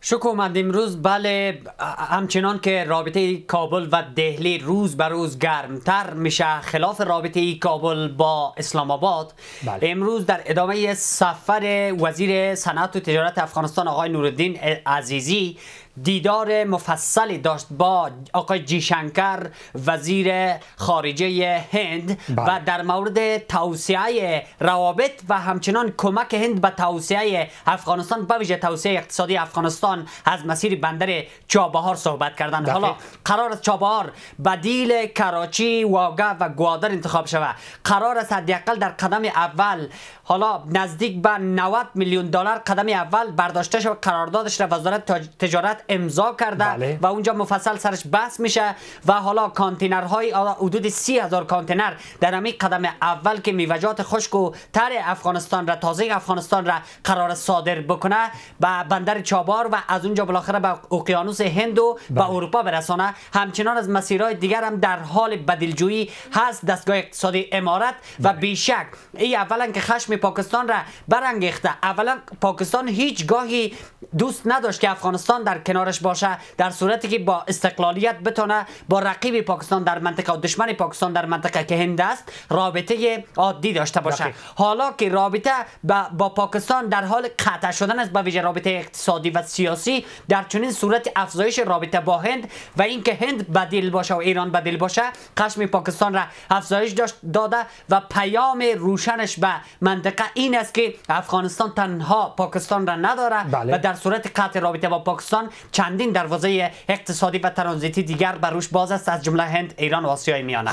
شکومند امروز بله، همچنان که رابطه کابل و دهلی روز به روز گرمتر میشه خلاف رابطه کابل با اسلام آباد. امروز در ادامه سفر وزیر صنعت و تجارت افغانستان آقای نورالدین عزیزی دیدار مفصلی داشت با آقای جیشنکر وزیر خارجه هند و در مورد توسعه روابط و همچنان کمک هند به توسعه افغانستان به ویژه توسعه اقتصادی افغانستان از مسیر بندر چابهار صحبت کردند. حالا قرار است چابهار بدیل کراچی، واگه و گوادر انتخاب شود. قرار است حداقل در قدم اول حالا نزدیک به 90 میلیون دلار قدم اول برداشته شد. قراردادش را وزارت تجارت امضا کرده و اونجا مفصل سرش بحث میشه و حالا کانتینرهای حدود 30,000 کانتینر در همین قدم اول که میوه‌جات خشک و تر افغانستان را تازه افغانستان را قرار صادر بکنه به بندر چابهار و از اونجا بالاخره به اقیانوس هند و به اروپا برسانه. همچنان از مسیرهای دیگر هم در حال بدیلجویی هست دستگاه اقتصادی امارات و بیشک این اولا که خشم پاکستان را برانگیخته. اولا پاکستان هیچ گاهی دوست نداشت که افغانستان در کنارش باشه، در صورتی که با استقلالیت بتونه با رقیب پاکستان در منطقه و دشمن پاکستان در منطقه که هند است رابطه عادی داشته باشه. حالا که رابطه با پاکستان در حال قطع شدن است به ویژه رابطه اقتصادی و سیاسی، در چنین صورت افزایش رابطه با هند و اینکه هند بدیل باشه و ایران بدیل باشه خشم پاکستان را افزایش داده و پیام روشنش به منطقه این است که افغانستان تنها پاکستان را نداره و در صورت قطع رابطه با پاکستان چندین دروازه اقتصادی و ترانزیتی دیگر بر روش باز است، از جمله هند، ایران و آسیای میانه.